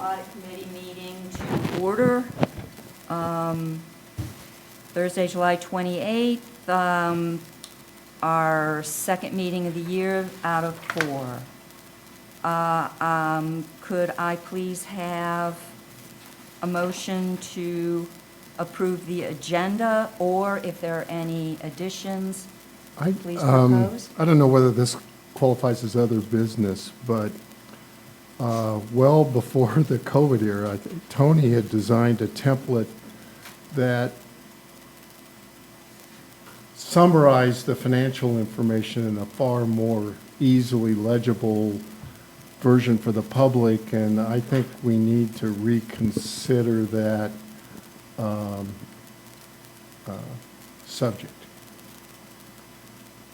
Audit Committee meeting to order. Thursday, July 28th, our second meeting of the year out of 4. Could I please have a motion to approve the agenda, or if there are any additions, please propose? I don't know whether this qualifies as other business, but well before the COVID era, I think Tony had designed a template that summarized the financial information in a far more easily legible version for the public, and I think we need to reconsider that subject.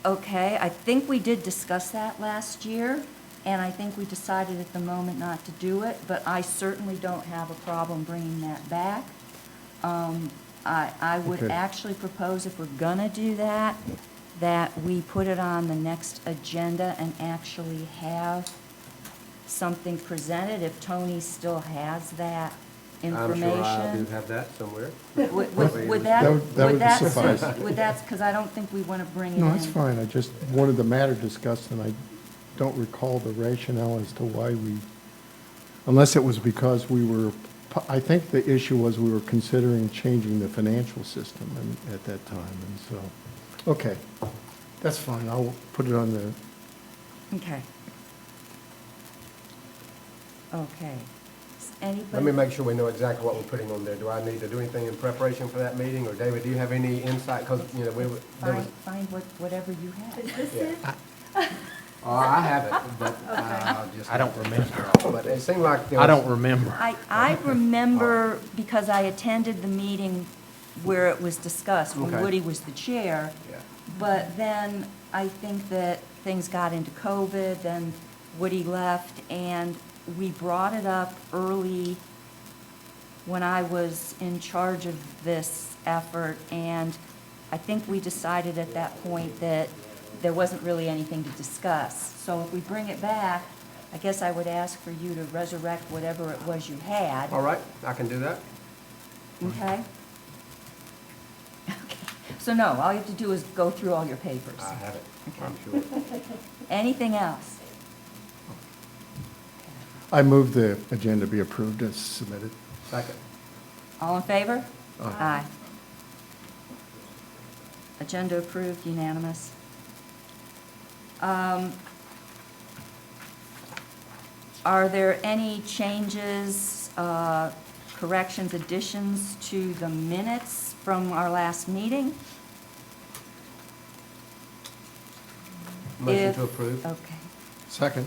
Okay, I think we did discuss that last year, and I think we decided at the moment not to do it, but I certainly don't have a problem bringing that back. I would Okay. actually propose, if we're gonna do that, that we put it on the next agenda and actually have something presented, if Tony still has that information. I'm sure I do have that somewhere. Would that, That would would that, suffice. would that, because I don't think we want to bring it in. No, it's fine. I just wanted the matter discussed, and I don't recall the rationale as to why we, unless it was because we were, I think the issue was we were considering changing the financial system at that time, and so, okay, that's fine. I'll put it on the, Okay. Okay. Anybody? Let me make sure we know exactly what we're putting on there. Do I need to do anything in preparation for that meeting? Or David, do you have any insight? Because, you know, Find whatever you have. Is this it? I have it, but I don't remember. But it seemed like there I was- don't remember. I remember, because I attended the meeting where it was discussed, when Okay. Woody was the chair. Yeah. But then I think that things got into COVID, then Woody left, and we brought it up early when I was in charge of this effort, and I think we decided at that point that there wasn't really anything to discuss. So if we bring it back, I guess I would ask for you to resurrect whatever it was you had. All right, I can do that. Okay? Okay. So no, all you have to do is go through all your papers. I have it, Okay. I'm sure. Anything else? I move the agenda be approved as submitted. Second. All in favor? Aye. Agenda approved, unanimous. Are there any changes, corrections, additions to the minutes from our last meeting? Motion If- to approve. Okay. Second.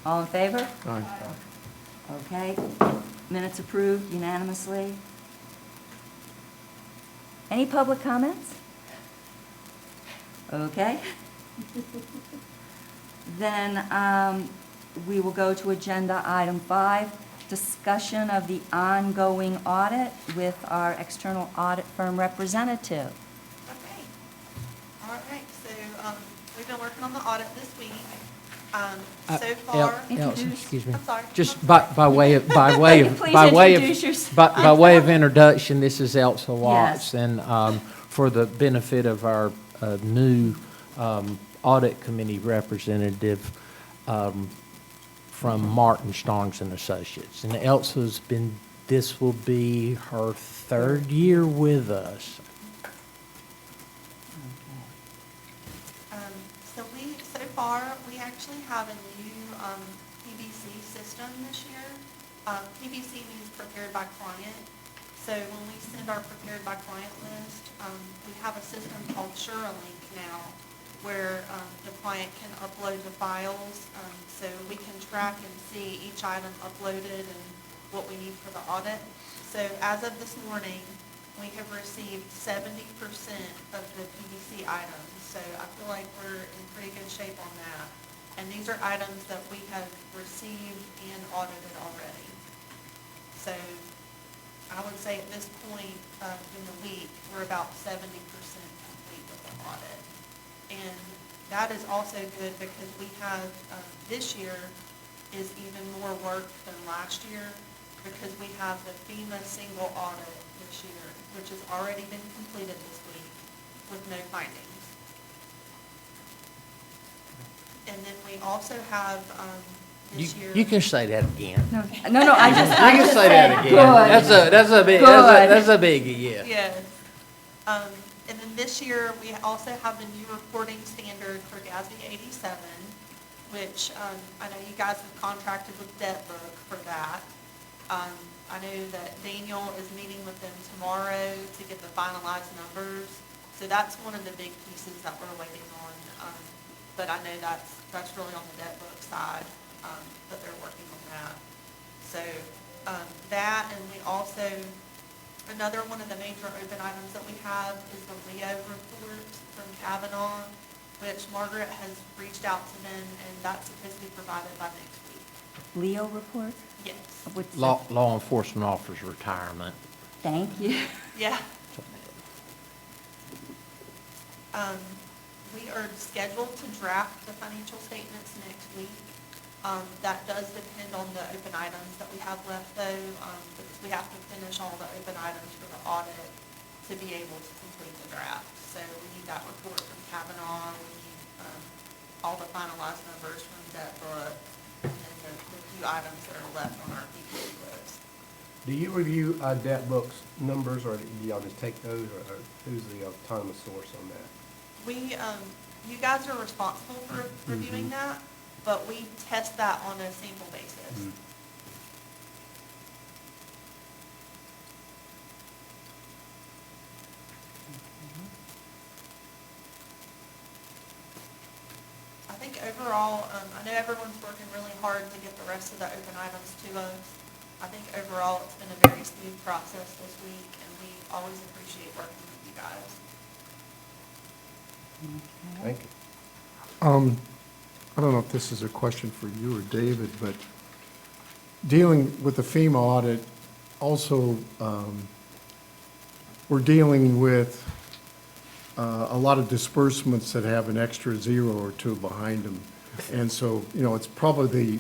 All in favor? Aye. Okay. Minutes approved unanimously. Any public comments? Okay. Then we will go to agenda item 5, discussion of the ongoing audit with our external audit firm representative. Okay. All right, so we've been working on the audit this week. So far. Elson, excuse me. I'm sorry. Just by way of, Please introduce yourself. by way of introduction, this is Elsa Yes. Watts. And for the benefit of our new audit committee representative from Martin Starnes and Associates. And Elsa's been, this will be her 3rd year with us. So far, we actually have a new PBC system this year. PBC means prepared by client. So when we send our prepared by client list, we have a system called SureLink now, where the client can upload the files, so we can track and see each item uploaded and what we need for the audit. So as of this morning, we have received 70% of the PBC items, so I feel like we're in pretty good shape on that. And these are items that we have received and audited already. So I would say at this point in the week, we're about 70% complete with the audit. And that is also good because we have, this year is even more work than last year. because we have the FEMA single audit this year, which has already been completed this week with no findings. And then we also have, this year. You can say that again. No, I just You can say said that again. good. That's a biggie, yeah. Yes. And then this year, we also have the new reporting standard for GASB 87, which I know you guys have contracted with DebtBook for that. I know that Daniel is meeting with them tomorrow to get the finalized numbers. So that's one of the big pieces that we're waiting on. But I know that's really on the DebtBook side, that they're working on that. So that, and we also, another one of the major open items that we have is the Leo report from Kavanaugh, which Margaret has reached out to them, and that's supposed to be provided by next week. Leo report? Yes. What's the- Law enforcement officer's retirement. Thank you. Yeah. We are scheduled to draft the financial statements next week. That does depend on the open items that we have left though, because we have to finish all the open items for the audit to be able to complete the draft. So we need that report from Kavanaugh, we need all the finalized numbers from DebtBook, and the few items that are left on our PPP list. Do you review DebtBook's numbers, or do y'all just take those, or who's the autonomous source on that? We, you guys are responsible for reviewing that, but we test that on a sample basis. I think overall, I know everyone's working really hard to get the rest of the open items to us. I think overall, it's been a very smooth process this week, and we always appreciate working with you guys. Thank you. I don't know if this is a question for you or David, but dealing with the FEMA audit, also, we're dealing with a lot of disbursements that have an extra zero or two behind them. And so, it's probably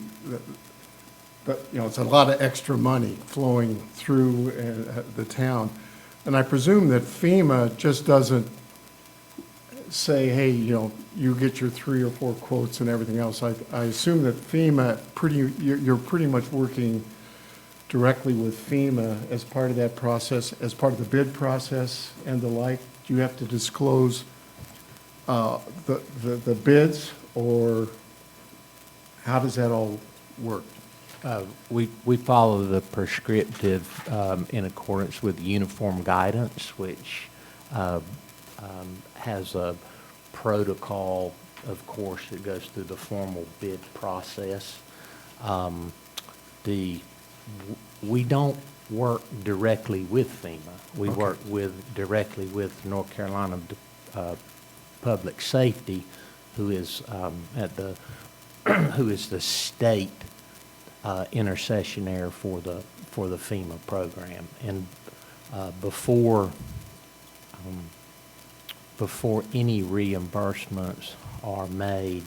it's a lot of extra money flowing through the town. And I presume that FEMA just doesn't say, hey, you get your 3 or 4 quotes and everything else. I assume that FEMA, you're pretty much working directly with FEMA as part of that process, as part of the bid process and the like. Do you have to disclose the bids, or how does that all work? We follow the prescriptive in accordance with uniform guidance, which has a protocol, of course, that goes through the formal bid process. We don't work directly with FEMA. We Okay. work directly with North Carolina Public Safety, who is who is the state intercessionaire for the FEMA program. And before any reimbursements are made,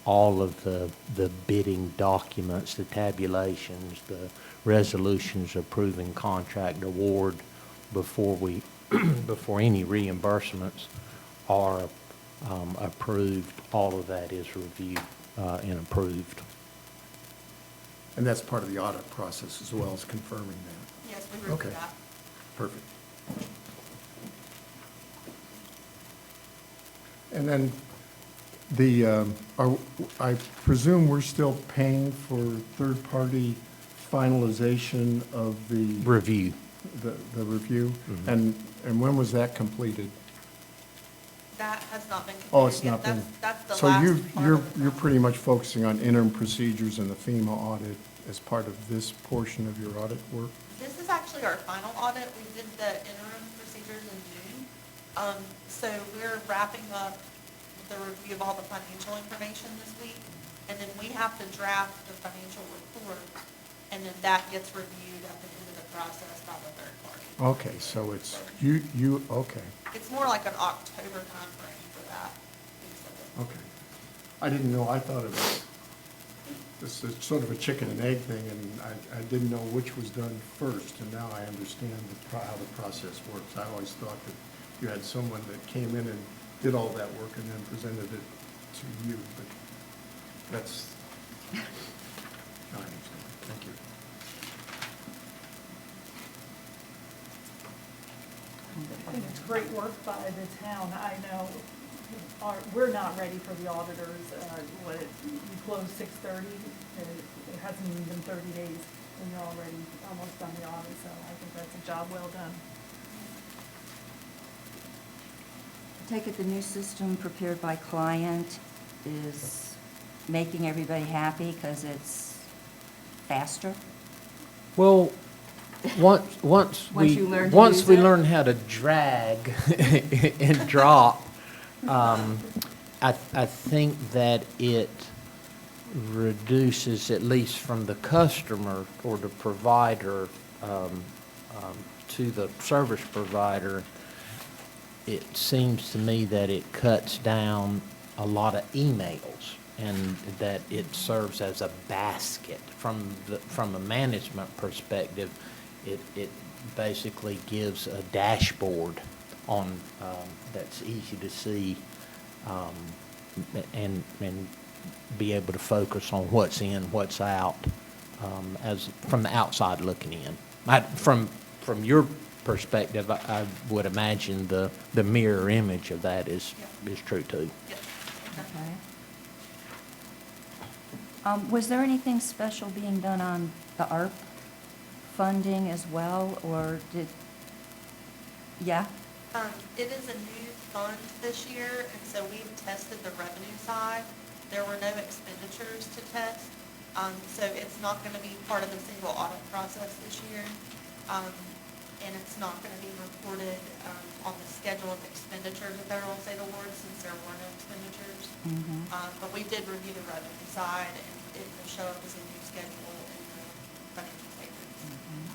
all of the bidding documents, the tabulations, the resolutions approving contract award, before any reimbursements are approved, all of that is reviewed and approved. And that's part of the audit process as well as confirming that. Yes, we review Okay. that. Perfect. And then I presume we're still paying for third-party finalization of the Review. the review? Mhm. And when was that completed? That has not been completed Oh, it's yet. not been. That's the So last you're, part you're, of the you're process. pretty much focusing on interim procedures and the FEMA audit as part of this portion of your audit work? This is actually our final audit. We did the interim procedures in June. So we're wrapping up the review of all the financial information this week. And then we have to draft the financial report, and then that gets reviewed at the end of the process by the third party. Okay, so it's, okay, It's more like an October timeframe for that. okay. I didn't know, I thought it was this is sort of a chicken and egg thing, and I didn't know which was done first, and now I understand how the process works. I always thought that you had someone that came in and did all that work and then presented it to you, but that's, I understand. Thank you. I think it's great work by the town. I know we're not ready for the auditors. You close 6:30, it hasn't even been 30 days, and you're already almost done the audit, so I think that's a job well done. I take it the new system prepared by client is making everybody happy because it's faster? Well, once Once we, you learn to once use we it? learn how to drag and drop, I think that it reduces, at least from the customer or the provider to the service provider, it seems to me that it cuts down a lot of emails, and that it serves as a basket. From a management perspective, it basically gives a dashboard on, that's easy to see, and be able to focus on what's in, what's out, as, from the outside looking in. From your perspective, I would imagine the mirror image of that is true too. Yes. Okay. Was there anything special being done on the ARP funding as well, or did, yeah? It is a new fund this year, and so we've tested the revenue side. There were no expenditures to test, so it's not going to be part of the single audit process this year. And it's not going to be reported on the schedule of expenditures of federal and state awards since there were no expenditures. Mhm. But we did review the revenue side, and it will show up as a new schedule in the financial statements. Mhm.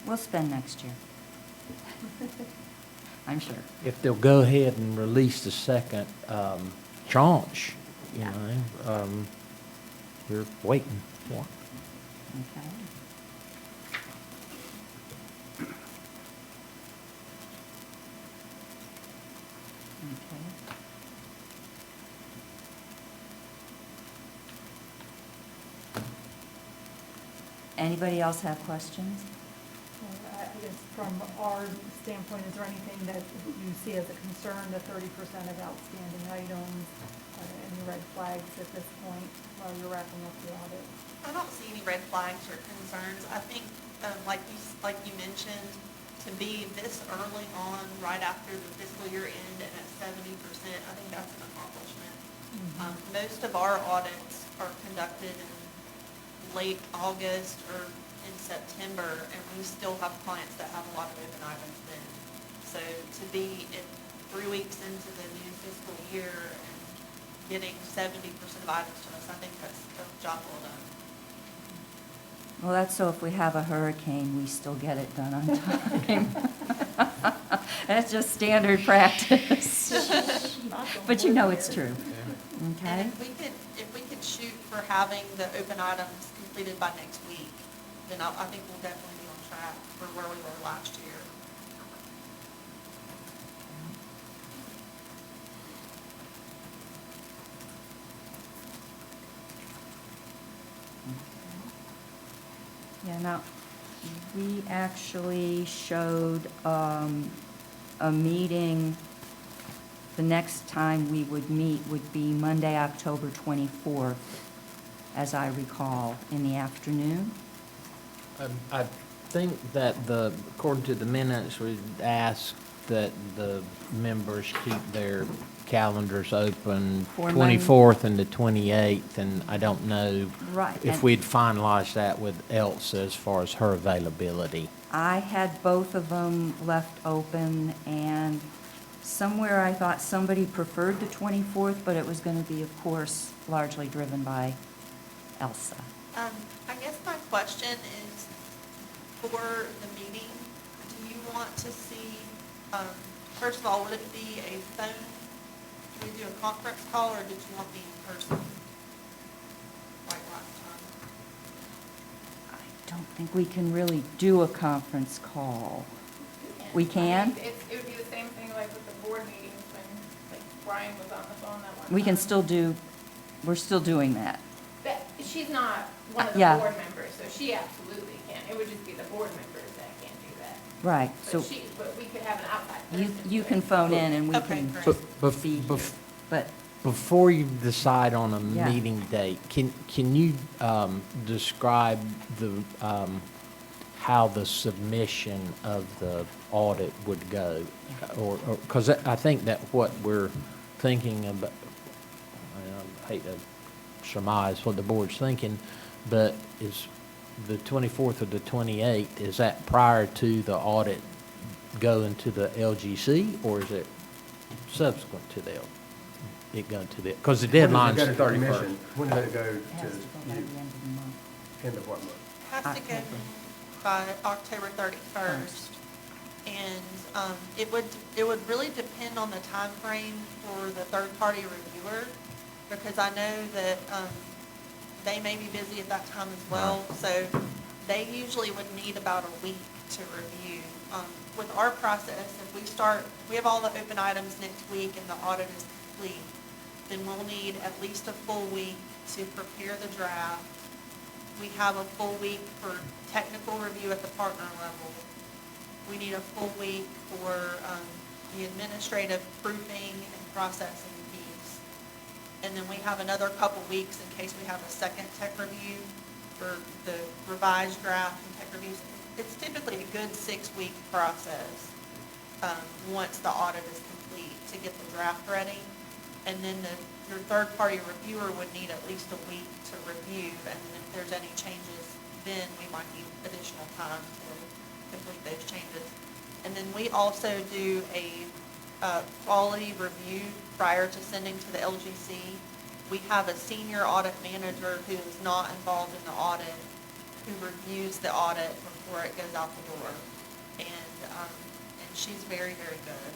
We'll spend next year. I'm sure. If they'll go ahead and release the second tranche, you know, we're waiting for it. Okay. Okay. Anybody else have questions? I guess from our standpoint, is there anything that you see as a concern, the 30% of outstanding items, any red flags at this point while you're wrapping up the audit? I don't see any red flags or concerns. I think, like you mentioned, to be this early on, right after the fiscal year end and at 70%, I think that's an accomplishment. Most of our audits are conducted in late August or in September, and we still have clients that have a lot of open items then. So to be 3 weeks into the new fiscal year and getting 70% of items to us, I think that's a job well done. Well, that's so if we have a hurricane, we still get it done on time. That's just standard practice. But you know it's true. Okay? And if we could shoot for having the open items completed by next week, then I think we'll definitely be on track for where we were last year. Yeah, now, we actually showed a meeting, the next time we would meet would be Monday, October 24th, as I recall, in the afternoon. I think that according to the minutes, we asked that the members keep their calendars open For Monday. 24th and the 28th, and I don't know Right, if and- we'd finalized that with Elsa as far as her availability. I had both of them left open, and somewhere I thought somebody preferred the 24th, but it was going to be, of course, largely driven by Elsa. I guess my question is, for the meeting, do you want to see, first of all, would it be a phone? Do we do a conference call, or did you want me in person? think we can really do a conference call. We can? I mean, it would be the same thing like with the board meetings when, like, Brian was on the phone that one time. We can still do, we're still doing that. But she's not one of the Yeah. board members, so she absolutely can. It would just be the board members that can't do that. Right, so But we could have an outside you, person. you do can it. phone in and we Okay, can great. be here. But, Before you decide on a Yeah. meeting date, can you describe how the submission of the audit would go? Or, because I think that what we're thinking about, I hate to surmise what the board's thinking, but is the 24th or the 28th, is that prior to the audit going to the LGC, or is it subsequent to it going to the, because the deadline's When does it go to 31st. commission? When does it go it has to go by to the end of the month. end of what month? Has to go October. by October 31st. And it would really depend on the time frame for the third-party reviewer, because I know that they may be busy at that time as well. So they usually would need about a week to review. With our process, if we have all the open items next week and the audit is complete, then we'll need at least a full week to prepare the draft. We have a full week for technical review at the partner level. We need a full week for the administrative proofing and processing piece. And then we have another couple weeks in case we have a second tech review for the revised draft and tech reviews. It's typically a good 6-week process once the audit is complete to get the draft ready. And then your third-party reviewer would need at least a week to review, and then if there's any changes, then we might need additional time to complete those changes. And then we also do a quality review prior to sending to the LGC. We have a senior audit manager who is not involved in the audit, who reviews the audit before it goes out the door. And she's very, very good.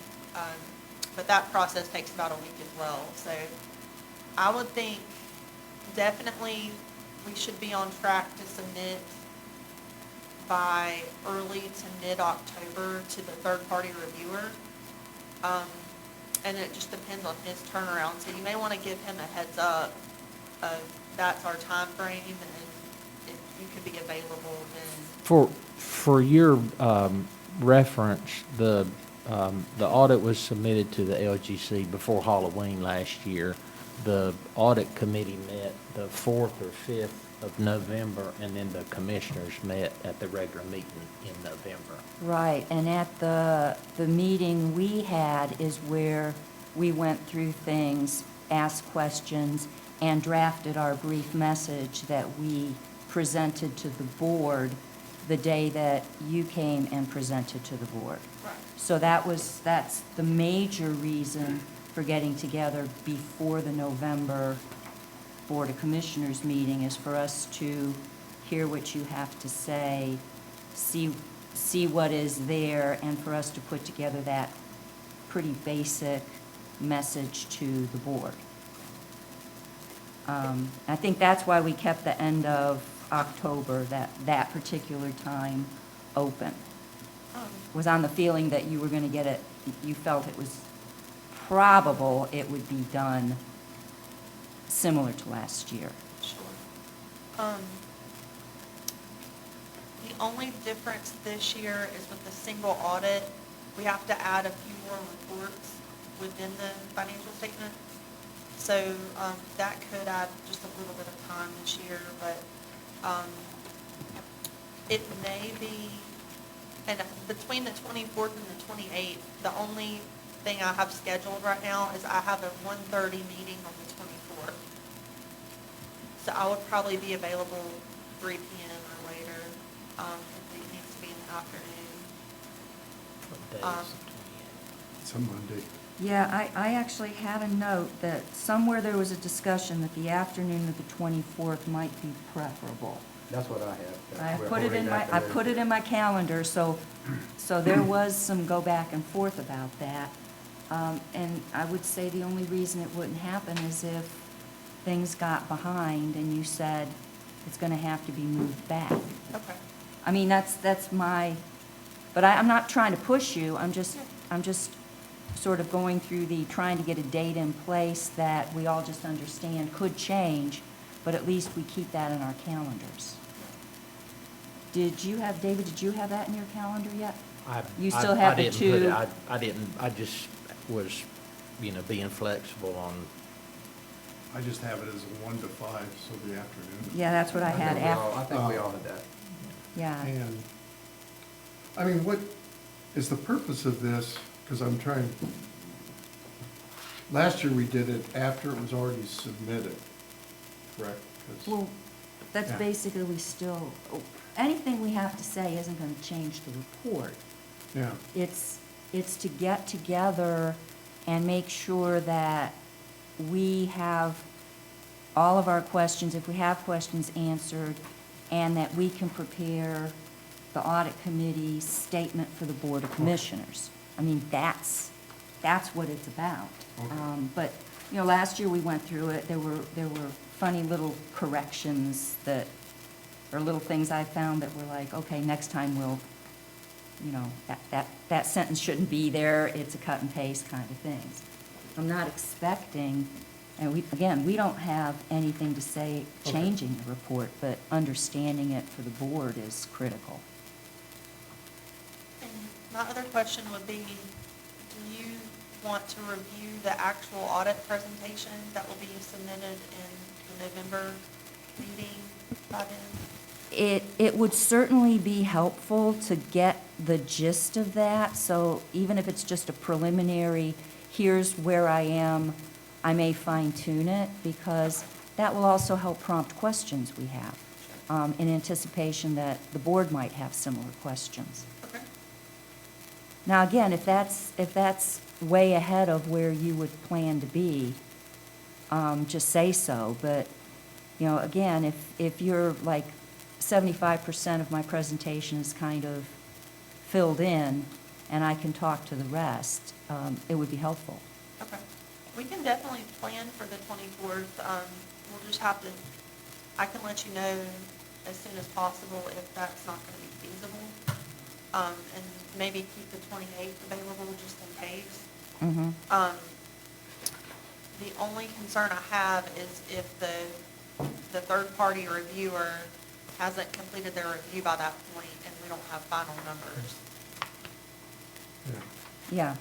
But that process takes about a week as well. So I would think definitely we should be on track to submit by early to mid-October to the third-party reviewer. And it just depends on his turnaround. So you may want to give him a heads up of that's our time frame, and if you could be available then. For your reference, the audit was submitted to the LGC before Halloween last year. The audit committee met the 4th or 5th of November, and then the commissioners met at the regular meeting in November. Right, and at the meeting we had is where we went through things, asked questions, and drafted our brief message that we presented to the board the day that you came and presented to the board. Right. So that's the major reason for getting together before the November Board of Commissioners meeting, is for us to hear what you have to say, see what is there, and for us to put together that pretty basic message to the board. I think that's why we kept the end of October, that particular time open. Was on the feeling that you were going to get it, you felt it was probable it would be done similar to last year. Sure. The only difference this year is with the single audit, we have to add a few more reports within the financial statement. So that could add just a little bit of time this year, but it may be, and between the 24th and the 28th, the only thing I have scheduled right now is I have a 1:30 meeting on the 24th. So I would probably be available 3 p.m. or later, if it needs to be in the afternoon. What day is the 28th? It's a Monday. Yeah, I actually had a note that somewhere there was a discussion that the afternoon of the 24th might be preferable. That's what I have. I put it in my calendar, so there was some go back and forth about that. And I would say the only reason it wouldn't happen is if things got behind and you said it's going to have to be moved back. Okay. I mean, that's my, but I'm not trying to push you, I'm just sort of going through trying to get a date in place that we all just understand could change, but at least we keep that in our calendars. David, did you have that in your calendar yet? You still have the two? I didn't, I just was, being flexible on, I just have it as a 1 to 5, so the afternoon. Yeah, that's what I had I after, think we all had that. yeah. And, I mean, what is the purpose of this? Because I'm trying, last year we did it after it was already submitted, correct? 'Cause- Well, that's Yeah. basically, we still, anything we have to say isn't gonna change the report. Yeah, It's to get together and make sure that we have all of our questions, if we have questions, answered, and that we can prepare the audit committee's statement for the Board of Commissioners. I mean, that's what it's about. Okay. But, last year we went through it, there were funny little corrections or little things I found that were like, okay, next time we'll, that sentence shouldn't be there, it's a cut and paste kind of things. I'm not expecting, and we don't have anything to say changing the report, but understanding it for the board is critical. And my other question would be, do you want to review the actual audit presentation that will be submitted in the November meeting by then? It would certainly be helpful to get the gist of that, so even if it's just a preliminary, here's where I am, I may fine tune it, because that will also help prompt questions we have, in anticipation that the board might have similar questions. Okay. Now, again, if that's way ahead of where you would plan to be, just say so, but, again, if you're like 75% of my presentation is kind of filled in, and I can talk to the rest, it would be helpful. Okay. We can definitely plan for the 24th. We'll just have to, I can let you know as soon as possible if that's not going to be feasible. And maybe keep the 28th available just in case. Mm-hmm. The only concern I have is if the third-party reviewer hasn't completed their review by that point and we don't have final numbers. yeah. Yeah.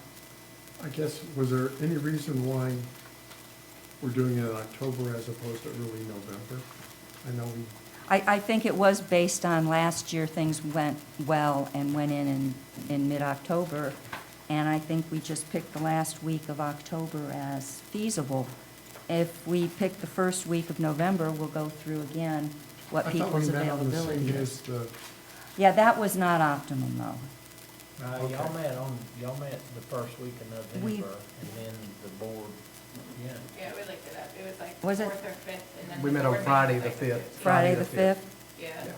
I guess, was there any reason why we're doing it in October as opposed to early November? I know we, I think it was based on last year, things went well and went in mid-October, and I think we just picked the last week of October as feasible. If we pick the first week of November, we'll go through again what I thought we people's met on the availability same day is. as the, Yeah, that was not optimum, though. Okay. y'all met the first week of We- November, and then the board, Yeah, we looked it up. It was like Was the it- 4th or 5th, and then We the met on board Friday meeting the was like 5th. Friday the 5th? Yeah.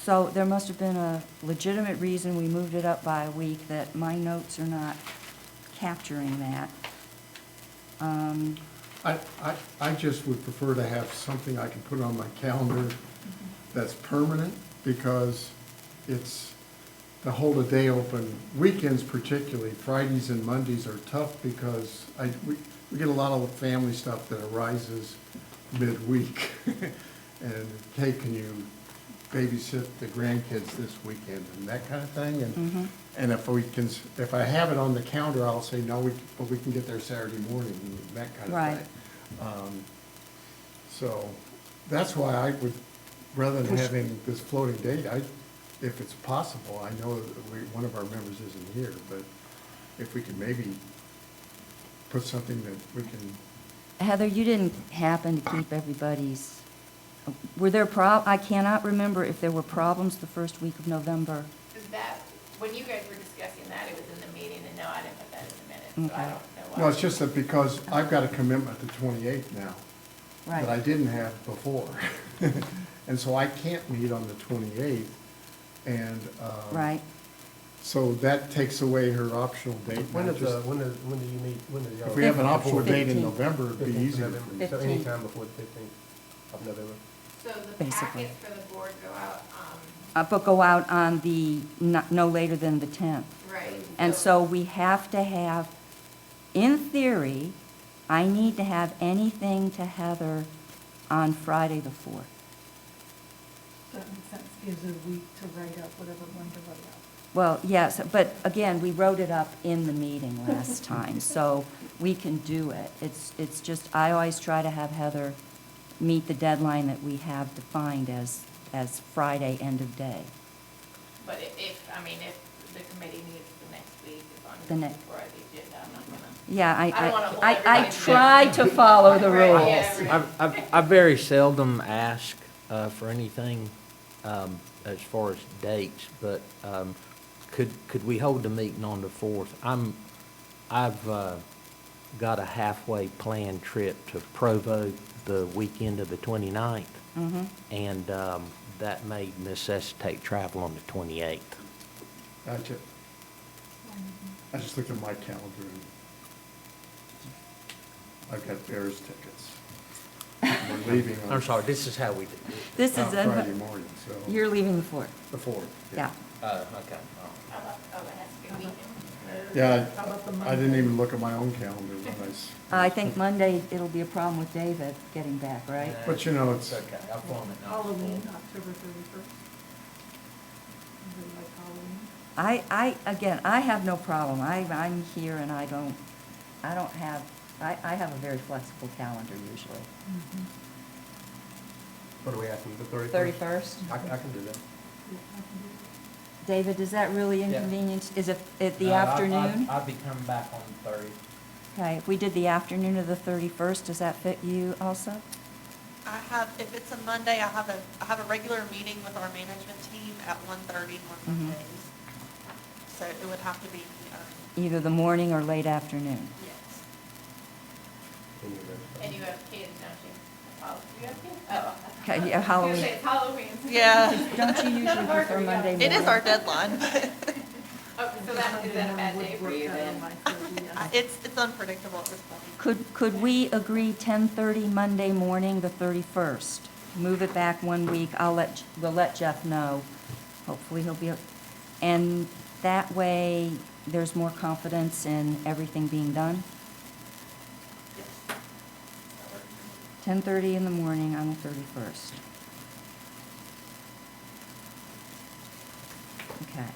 So there must have been a legitimate reason we moved it up by a week that my notes are not capturing that. I just would prefer to have something I can put on my calendar that's permanent, because it's, to hold a day open, weekends particularly, Fridays and Mondays are tough, because we get a lot of family stuff that arises midweek. And, hey, can you babysit the grandkids this weekend, and that kind of thing, and if I have it on the calendar, I'll say, no, but we can get there Saturday morning, and that kind of Right. thing. So, that's why I would, rather than having this floating date, if it's possible, I know that one of our members isn't here, but if we could maybe put something that we can, Heather, you didn't happen to keep everybody's, were there I cannot remember if there were problems the first week of November. That, when you guys were discussing that, it was in the meeting, and no, I didn't put that in the minutes, so I Okay. don't know why. no, it's just that because I've got a commitment the 28th now, that I Right. didn't have before. And so I can't meet on the 28th, and, Right. so that takes away her optional date. When now, do just- you meet, when does y'all? If we have an optional date in 15th. November, it'd be 15th of easier. November, so 15th. anytime before the 15th of November. So the Basically. packets for the board go out, But go out on the, no later than the 10th. right. And so we have to have, in theory, I need to have anything to Heather on Friday the 4th. That makes sense, gives a week to write up whatever one to write up. Well, yes, but again, we wrote it up in the meeting last time, so we can do it. It's just, I always try to have Heather meet the deadline that we have defined as Friday, end of day. But if the committee needs the next week, as long as The it's next- before the agenda, I'm not gonna. Yeah, I don't wanna hold I everybody to try to follow the Right, rules. yeah, right. I very seldom ask for anything as far as dates, but could we hold the meeting on the 4th? I've got a halfway planned trip to Provo the weekend of the 29th, Mhm. and that may necessitate travel on the 28th. Gotcha. I just looked at my calendar and I've got Bears tickets. We're leaving on. I'm sorry, this is how we do it. This is, Friday morning, so. you're leaving the 4th, The 4th. yeah. Okay. How about, it has to be a weekend. Yeah, How about the I didn't Monday? even look at my own calendar when I. I think Monday, it'll be a problem with David getting back, right? But you know, It's it's, okay, I'll form it. Halloween, October 31st. Like Halloween? Again, I have no problem. I'm here and I don't have, I have a very flexible calendar usually. What are we asking, the 31st? 31st? I can do that. Yeah, I can do that. David, is that really Yeah. inconvenient? Is it at the afternoon? I'll be coming back on the 30th. Okay, if we did the afternoon of the 31st, does that fit you also? I have, if it's a Monday, I have a regular meeting with our management team at 1:30 on Mhm. Mondays. So it would have to be, Either the morning or late afternoon? yes. And you have kids, don't you? Oh, you have kids? Oh. Okay, yeah, I was Halloween. gonna say, it's Halloween. Yeah. Don't you usually prefer Monday morning? It is our deadline. Oh, so is that a bad day for you then? It's unpredictable at this point. Could we agree 10:30 Monday morning, the 31st? Move it back 1 week, we'll let Jeff know. Hopefully he'll be, and that way, there's more confidence in everything being done. Yes. 10:30 in the morning on the 31st. Okay.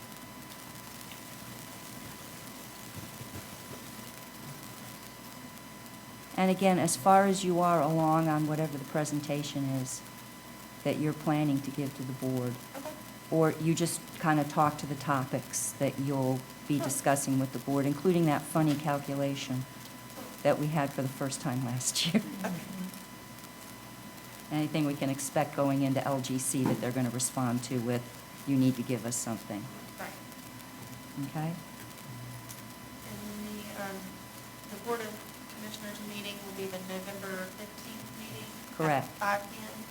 And again, as far as you are along on whatever the presentation is that you're planning to give to the board, Okay. or you just kind of talk to the topics that you'll be discussing with the board, including that funny calculation that we had for the first time last year. Anything we can expect going into LGC that they're going to respond to with, you need to give us something, Right. okay? And then the Board of Commissioners meeting will be the November 15th meeting? Correct. At 5 p.m.?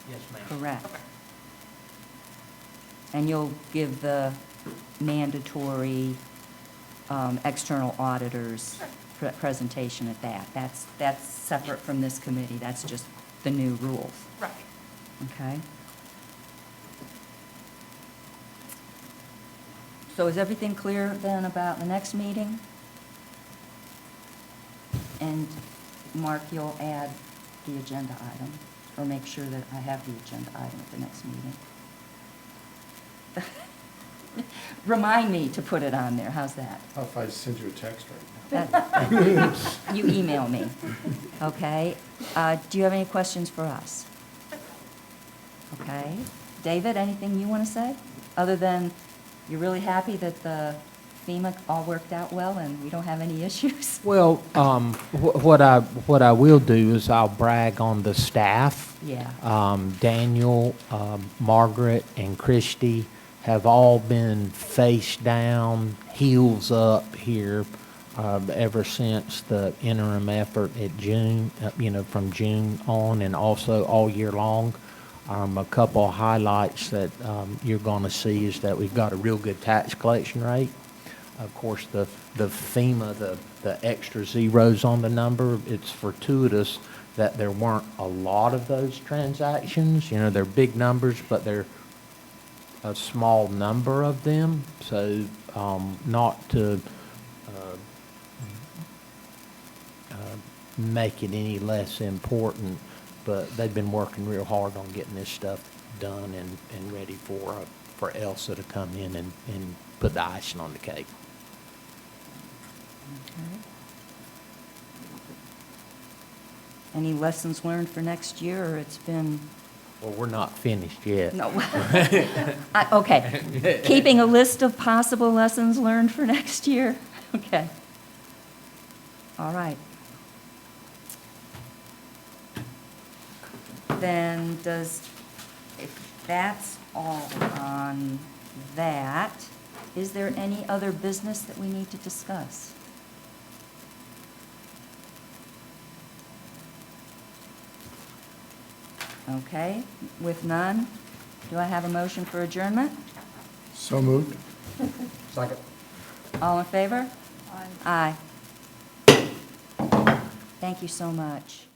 Yes, ma'am. Correct. Okay. And you'll give the mandatory external auditors presentation at that. That's separate from this committee, that's just the new rules, Right. okay? So is everything clear then about the next meeting? And Mark, you'll add the agenda item, or make sure that I have the agenda item at the next meeting. Remind me to put it on there, how's that? how if I send you a text right now? You email me, okay? Do you have any questions for us? Okay. David, anything you want to say? Other than you're really happy that the FEMA all worked out well and we don't have any issues? Well, what I will do is I'll brag on the staff. Yeah. Daniel, Margaret, and Christy have all been face down, heels up here ever since the interim effort at June, from June on, and also all year long. A couple of highlights that you're going to see is that we've got a real good tax collection rate. Of course, the FEMA, the extra zeros on the number, it's fortuitous that there weren't a lot of those transactions. You know, they're big numbers, but they're a small number of them, so not to make it any less important, but they've been working real hard on getting this stuff done and ready for Elsa to come in and put the icing on the cake. Okay. Any lessons learned for next year, or it's been, Well, we're not finished yet. no? Okay. Keeping a list of possible lessons learned for next year? Okay. All right. Then if that's all on that, is there any other business that we need to discuss? Okay, with none, do I have a motion for adjournment? So moved? Second. All in favor? I Aye. Thank you so much.